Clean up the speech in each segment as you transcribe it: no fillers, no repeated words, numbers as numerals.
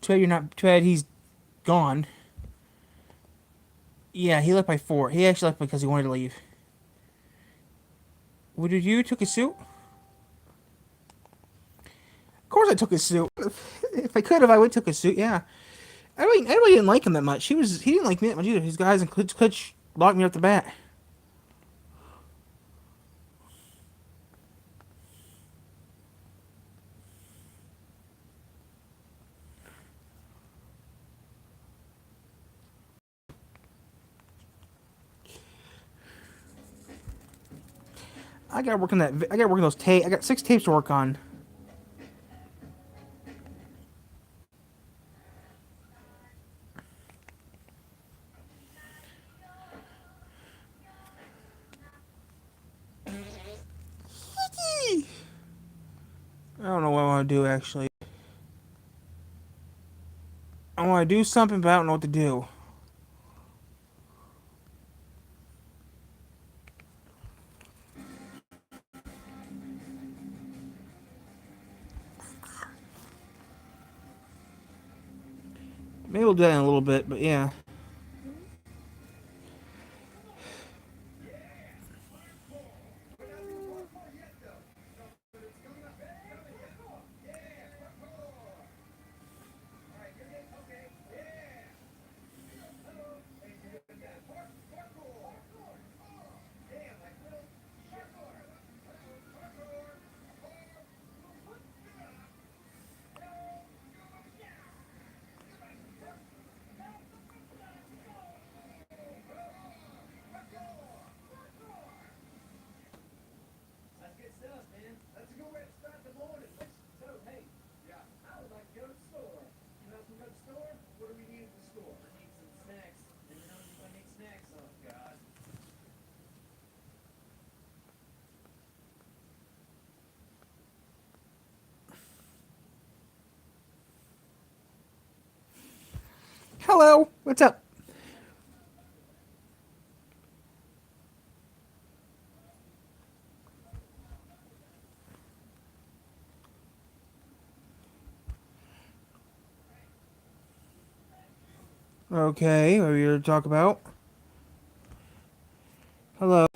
Too bad he's gone. Yeah, he left by 4. He actually left because he wanted to leave. What did you took his suit? Of course I took his suit. If I could have, I would took his suit. Yeah. I really didn't like him that much. He didn't like me that much either. His guys and Klitsch locked me off the bat. I gotta work on that. I gotta work on those tapes. I got 6 tapes to work on. I don't know what I want to do actually. I want to do something, but I don't know what to do. Maybe we'll do that in a little bit, but yeah. Hello, what's up? Okay, what are we here to talk about? Hello.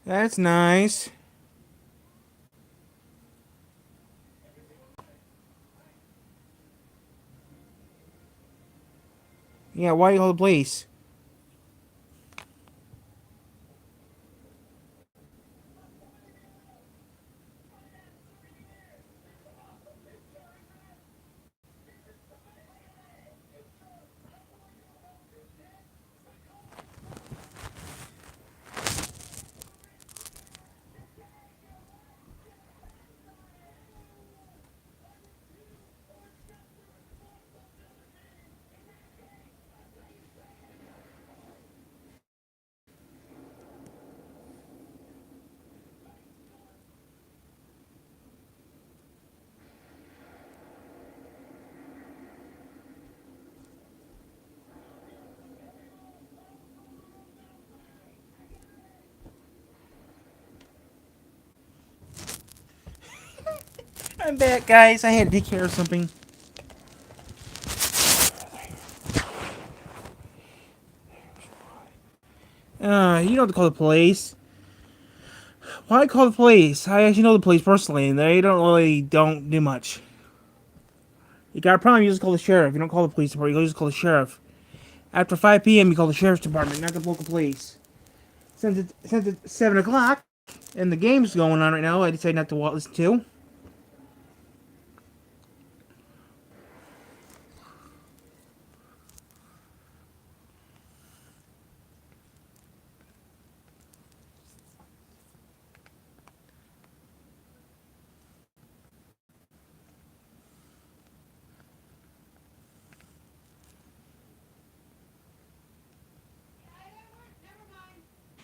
That's nice. Yeah, why you call the police? I'm back, guys. I had to take care of something. You don't have to call the police. Why call the police? I actually know the police personally, and they don't do much. You got a problem, you just call the sheriff. You don't call the police department, you just call the sheriff. After 5 p.m., you call the sheriff's department, not the local police. Since it's 7 o'clock, and the game's going on right now, I decided not to listen to.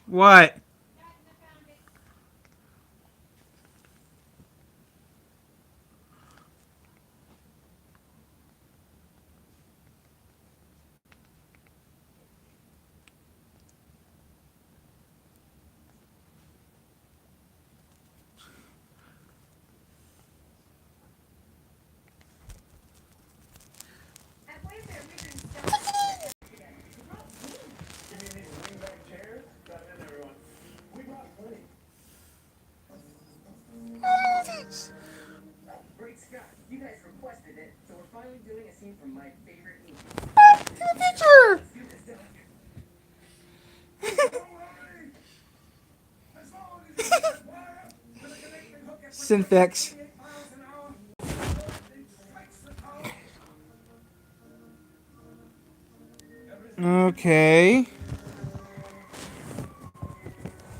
What? Teacher! Synfex. Okay.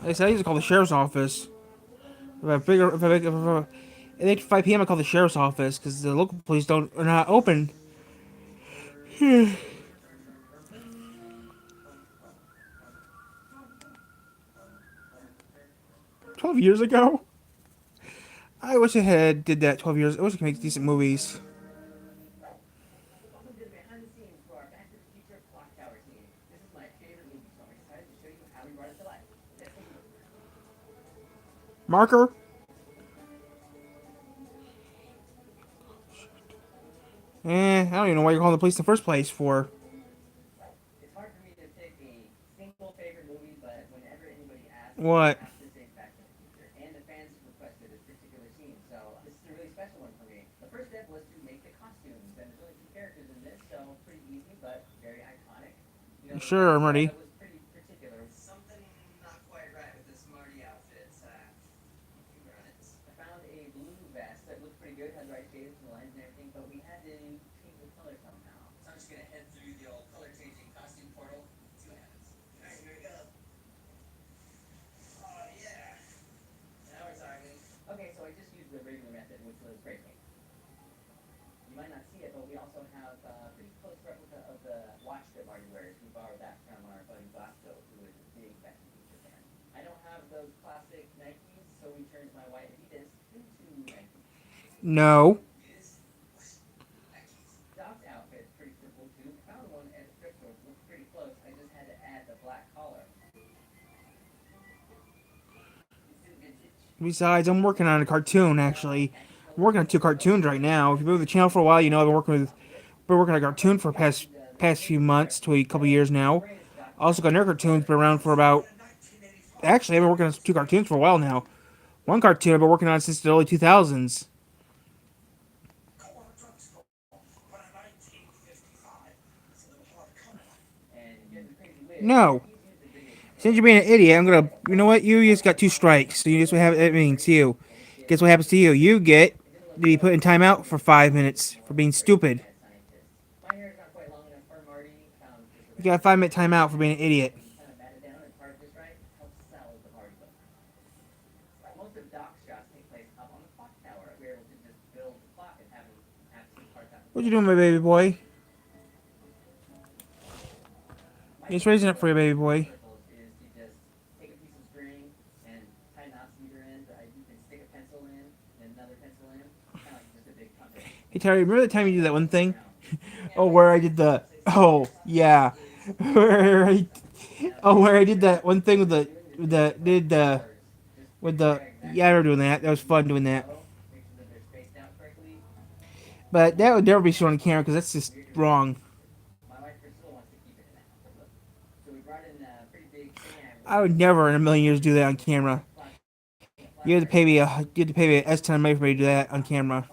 I said I used to call the sheriff's office. If I figure, if I, at 5 p.m. I call the sheriff's office because the local police are not open. 12 years ago. I wish I had did that 12 years. I wish I could make decent movies. Marker. I don't even know why you're calling the police in the first place for. What? Sure, I'm ready. No. Besides, I'm working on a cartoon actually. I'm working on 2 cartoons right now. If you've been with the channel for a while, you know I've been working on a cartoon for past few months to a couple years now. Also got another cartoon's been around for about. Actually, I've been working on 2 cartoons for a while now. One cartoon I've been working on since the early 2000s. No. Since you're being an idiot, I'm gonna. You know what? You just got 2 strikes. So you just what have it means to you. Guess what happens to you? You get to be put in timeout for 5 minutes for being stupid. You got a 5 minute timeout for being an idiot. What you doing, my baby boy? He's raising up for you, baby boy. Hey Terry, remember the time you did that one thing? Oh, where I did the. Oh yeah, where I. Oh, where I did that one thing with the. Yeah, I remember doing that. That was fun doing that. But that would never be shown on camera because that's just wrong. I would never in a million years do that on camera. You have to pay me a S ton of money for me to do that on camera.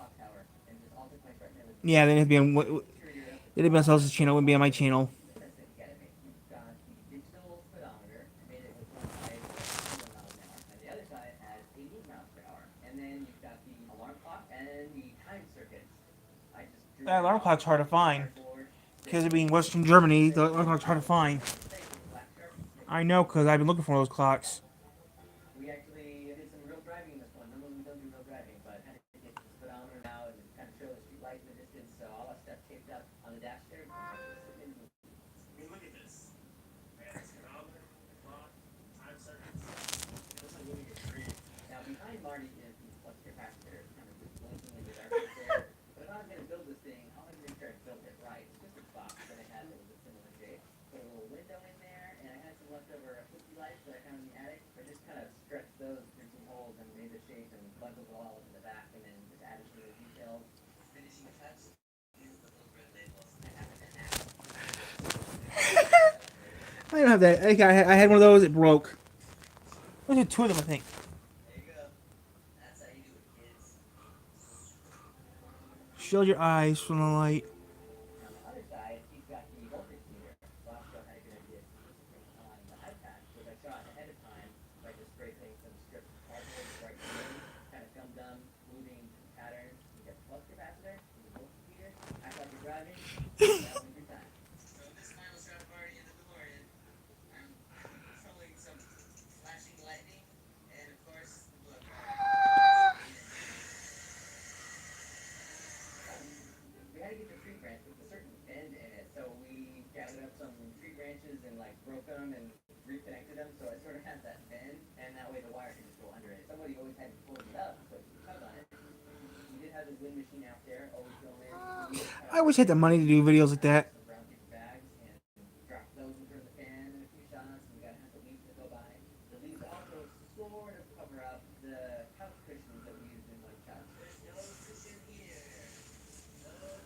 Yeah, then it'd be on someone else's channel. It wouldn't be on my channel. That alarm clock's hard to find because it being Western Germany. The alarm clock's hard to find. I know because I've been looking for those clocks. I don't have that. I had one of those. It broke. I had 2 of them, I think. shield your eyes from the light. And on the other side, he's got the voltage meter. So Oscar had a good idea on the iPad, which I shot ahead of time by just spray painting some strips of cardboard right in the middle, kind of gummed them, moving patterns. You get the flux capacitor, the voltage meter, act like you're driving, and that wins your time. So this final shot party in the DeLorean, I'm controlling some flashing lightning, and of course, the blood we had to get the tree branch with a certain bend in it, so we gathered up some tree branches and like broke them and reconnected them, so it sort of had that bend, and that way the wire could just go under it. Somebody always had to pull it up so you could cut on it. We did have the wind machine out there, always filming. We used I wish I had the money to do videos like that. some brown paper bags and drop those in front of the fan in a few shots. We gotta have the leaves that go by. The leaves also sort of cover up the couch cushions that we used in one shot. There's no cushion here. No cushion at all.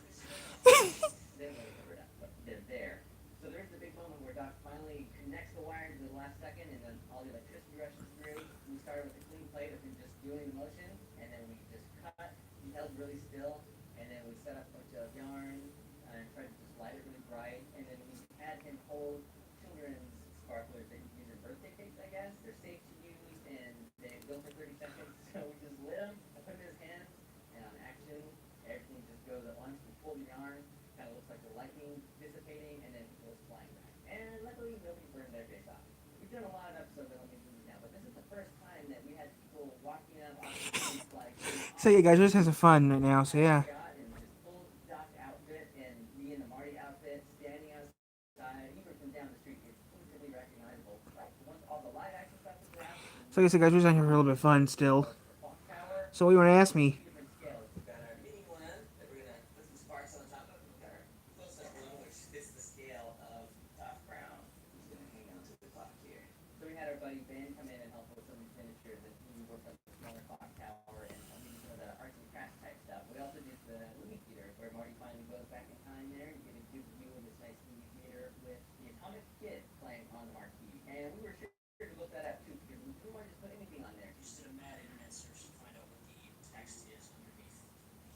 They don't really cover it up, but they're there. So there's the big moment where Doc finally connects the wire to the last second, and then all the electricity rushes through. We started with a clean plate of him just doing the motion, and then we just cut. He held really still, and then we set up a bunch of yarn and tried to just light it really bright. And then we had him hold children's sparklers that you use in birthday cakes, I guess. They're safe to use, and they go for 30 seconds. So we just lit them, I put them in his hands, and on action, everything just goes at once. We pull the yarn, kind of looks like the lightning dissipating, and then he goes flying back. And luckily, nobody burned their face off. We've done a lot of episodes of Let Me Do This Now, but this is the first time that we had people walking up off the streets like So yeah, guys, we're just having some fun right now. So yeah. shot and just full Doc outfit and me in the Marty outfit standing outside, even from down the street, it's instantly recognizable. Like once all the live action stuff is wrapped, So like I said, guys, we're just out here for a little bit of fun still. the clock tower. So what you want to ask Two me? different scales. We've got our mini one that we're gonna put some sparks on the top of. We've got our close-up one, which fits the scale of Doc Brown, who's gonna hang on to the clock here. So we had our buddy Ben come in and help with some miniatures, and he worked on the smaller clock tower and maybe some of the arts and crafts type stuff. We also did the movie theater where Marty finally goes back in time there. You get a good view of this nice movie theater with the Atomic Kid playing on the marquee. And we were sure to look that up too because we didn't want to just put anything on there. Just did a mad internet search to find out what the text is underneath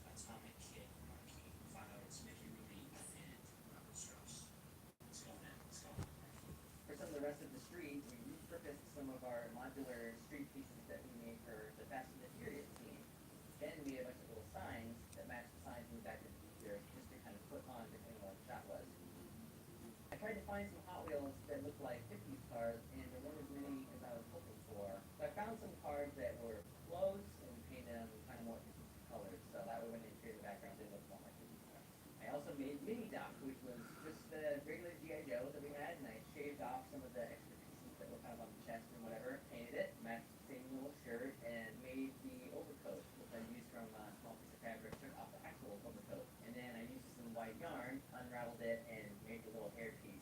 Atomic Kid marquee. Find out it's Mickey Rooney and Robert Strauss. Let's go, man. Let's go. For some of the rest of the street, we repurposed some of our modular street pieces that we made for the Fast and the Furious team. Ben made a bunch of little signs that matched the signs in the back of the theater just to kind of put on depending on what the shot was. I tried to find some Hot Wheels that looked like 50s cars, and there weren't as many as I was hoping for. So I found some cars that were close and painted them kind of more 50s colors, so that way when they appeared in the background, they looked more like 50s cars. I also made Mini Doc, which was just the regular G.I. Joe that we had, and I shaved off some of the extra pieces that were kind of on the chest and whatever, painted it, matched the same little shirt, and made the overcoat, which I used from a small piece of fabric, took off the actual overcoat. And then I used some white yarn, unraveled it, and made the little hair piece.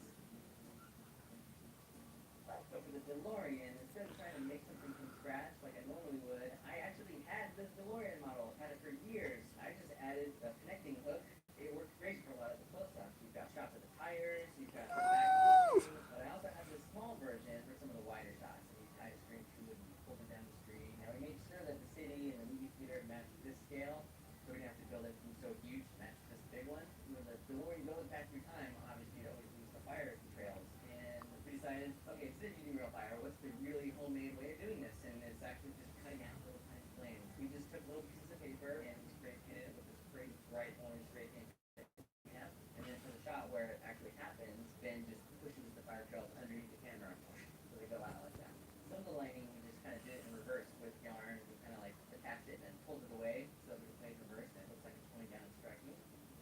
So for the DeLorean, instead of trying to make something from scratch like I normally would, I actually had this DeLorean model, had it for years. I just added a connecting hook. It worked great for a lot of the close-ups. You've got shots of the tires, you've got the back of the screen, but I also have this small version for some of the wider shots. And you tie a string to it and pull it down the screen. Now we made sure that the city and the movie theater matched this scale, so we didn't have to build it so huge to match this big one. When the DeLorean goes back through time, obviously you always lose the fire trails. And we decided, okay, instead of using real fire, what's the really homemade way of doing this? And it's actually just cutting out little tiny flames. We just took little pieces of paper and we spray painted it with this great bright orange spray paint that we have. And then for the shot where it actually happens, Ben just pushes the fire trails underneath the camera, so they go out like that. Some of the lighting we just kind of did it in reverse with yarn. We kind of like attached it and pulled it away so that we could play it in reverse, and it looks like it's pointing down and striking.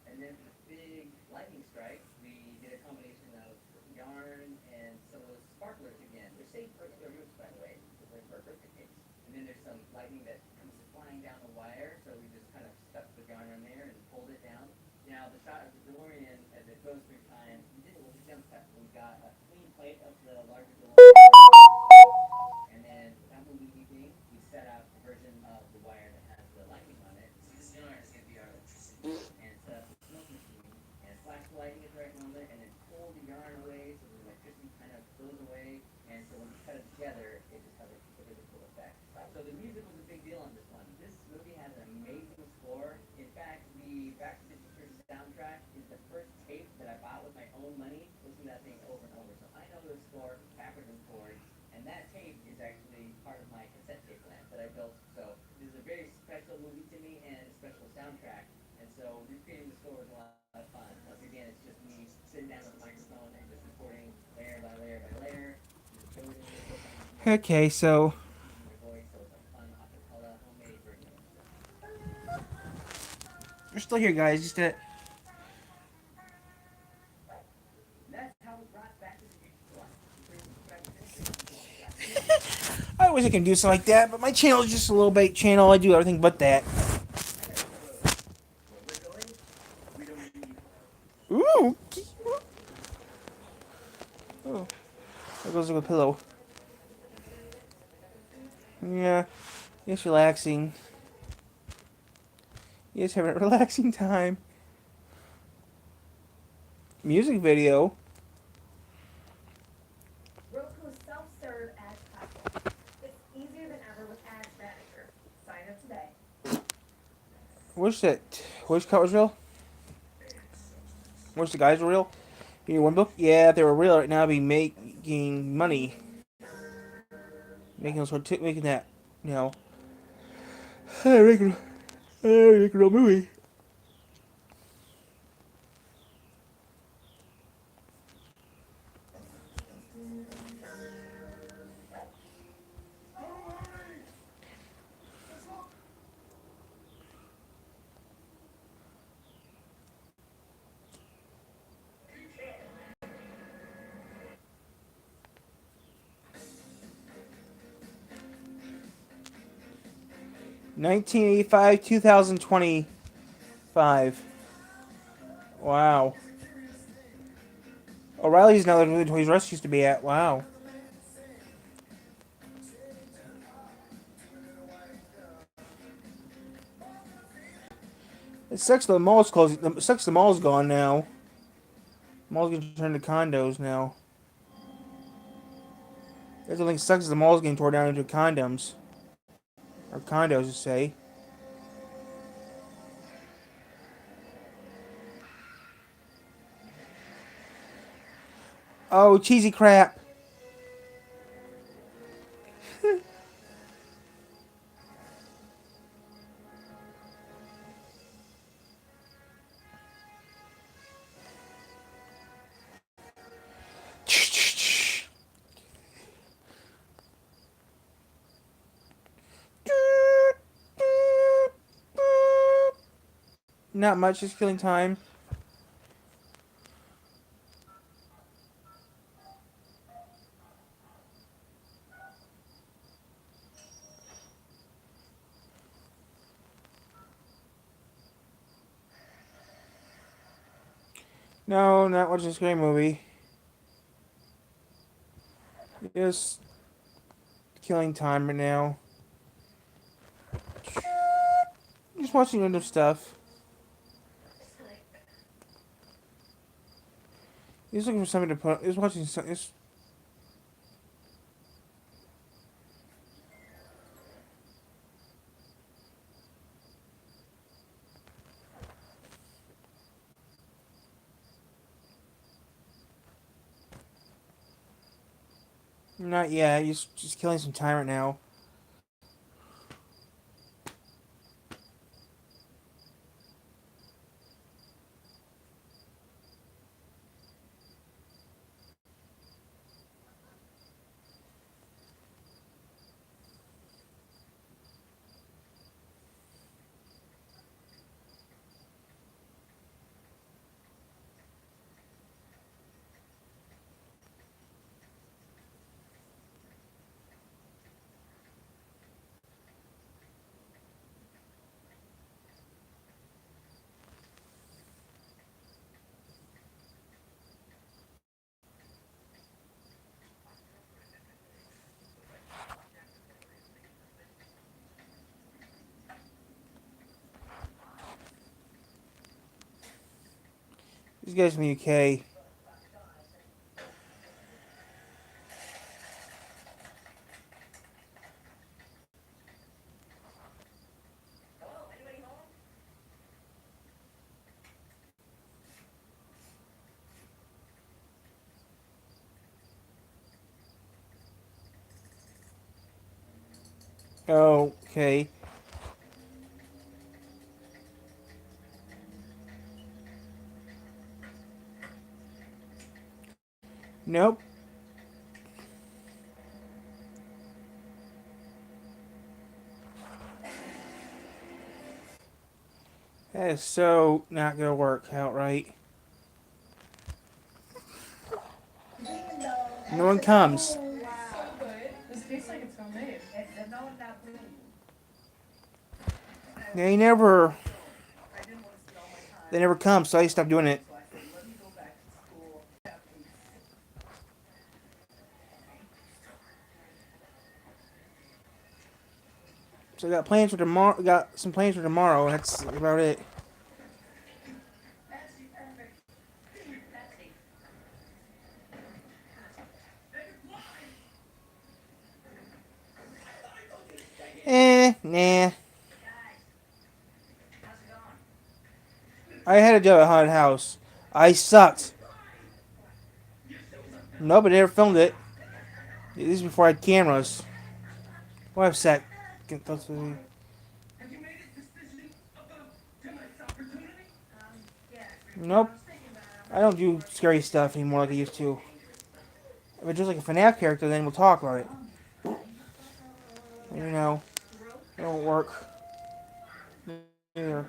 And then for the big lightning strike, we did a combination of yarn and some of those sparklers again. They're safe for extra roofs, by the way, because they're for birthday cakes. And then there's some lightning that comes flying down the wire, so we just kind of stuck the yarn on there and pulled it down. Now the shot of the DeLorean as it goes through time, we did a little jump cut. We got a clean plate of the larger DeLorean, and then without moving anything, we set out the version of the wire that has the lightning on it. So this yarn is gonna be our electricity. And set up the smoke machine and flash the lightning at the right moment and then pull the yarn away so the electricity kind of goes away, and so when you cut it together it just has a really cool effect. So the music was a big deal on this one. This movie has an amazing score. In fact, the background Okay, so Your voice, so it's a fun acapella homemade version. we're still here, guys. Just That's how it brought Back to the Future to life. It brings back to history into our classic. I wish I could do something like that, but my channel is just a little bait channel. I do everything but that. I gotta hit the road. Where we're going, we don't need help. Ooh. Oh, there goes a pillow. Yeah, it's relaxing. Yes, having a relaxing time. Music video. Roku's self-serve ads platform. It's easier than ever with Ads Manager. Sign up today. Where's that? Which cut was real? Where's the guys were real? You need one book? Yeah, if they were real right now, I'd be making money. Making that, you know. Making a real movie. $1985, 2025. Wow. O'Reilly's now where the Toys R Us used to be at. Wow. It sucks the mall's closing. It sucks the mall's gone now. Mall's getting turned into condos now. That's the thing sucks is the mall's getting torn down into condoms. Or condos, to say. Oh, cheesy crap. Not much, just killing time. No, not watching a scary movie. Just killing time right now. Just watching other stuff. Just looking for something to put. Just watching some. Just not yet. Just killing some time right now. These guys from the UK. Hello, anybody home? Okay. Nope. That is so not gonna work out right. No one comes. Wow. So good. This tastes like it's homemade. They never come, so I stopped doing it. So I said, let me go back to school. So I got plans for tomorrow. Got some plans for tomorrow. That's about it. Patsy, perfect. Patsy. Nah. Guys, how's it going? I had a job at Haunted House. I sucked. No, but they never filmed it. This is before I had cameras. What have sec? Have you made a decision about tonight's opportunity? Yeah. Nope. I was thinking about it. I don't do scary stuff anymore like I used to. If it's just like a FNAF character, then we'll talk about it. You know, it won't work. Either.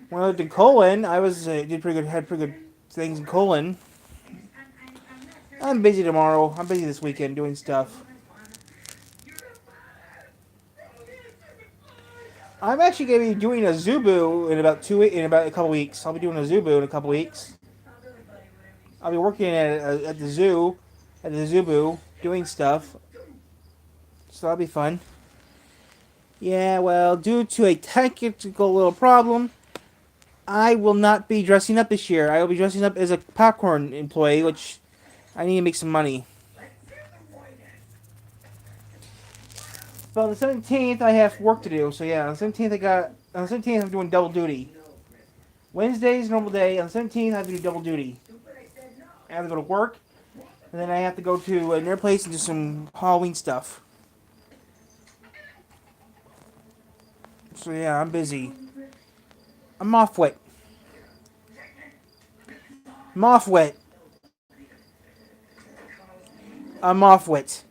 When I lived in Colon, I was did pretty good. Had pretty good things in Colon. I'm busy tomorrow. I'm busy this weekend doing stuff. I'm actually gonna be doing a Zubu in about a couple weeks. I'll be doing a Zubu in a couple weeks. I'll be working at the zoo, at the Zubu, doing stuff. So that'll be fun. Yeah, well, due to a technical little problem, I will not be dressing up this year. I will be dressing up as a popcorn employee, which I need to make some money. But on the 17th, I have work to do. So yeah, on the 17th, I'm doing double duty. Wednesday's normal day. On the 17th, I have to do double duty. I have to go to work, and then I have to go to another place and do some Halloween stuff. So yeah, I'm busy. I'm off wet. I'm off wet. I'm off wet.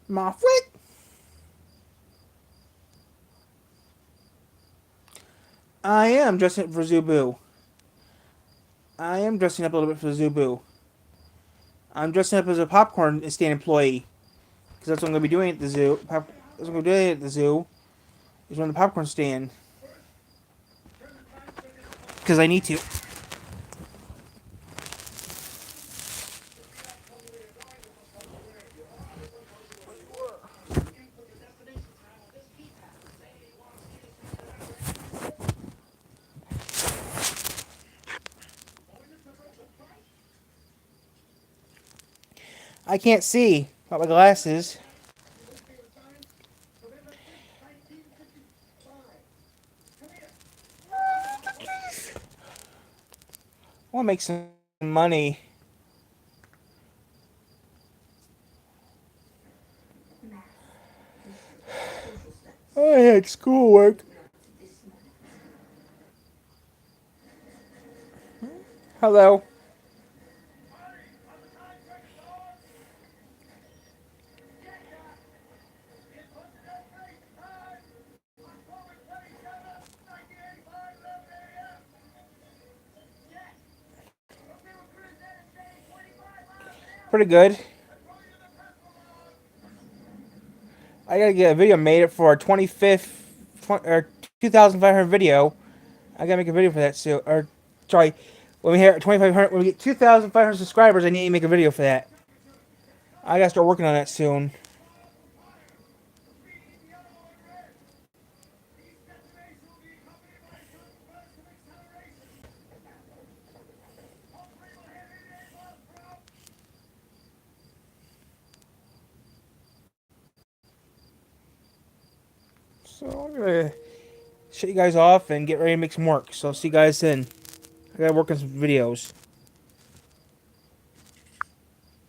I'm off wet. I am dressing up for Zubu. I am dressing up a little bit for Zubu. I'm dressing up as a popcorn stand employee. Because that's what I'm going to be doing at the zoo. That's what I'm going to be doing at the zoo. Is run the popcorn stand. Because I need to. I can't see. Got my glasses. I want to make some money. I had schoolwork. Hello. Pretty good. I gotta get a video made for our 25th or 2,500 video. I gotta make a video for that soon. Or sorry, when we hit 2,500, when we get 2,500 subscribers, I need to make a video for that. I gotta start working on that soon. So I'm gonna shut you guys off and get ready to make some work. So I'll see you guys then. I gotta work on some videos.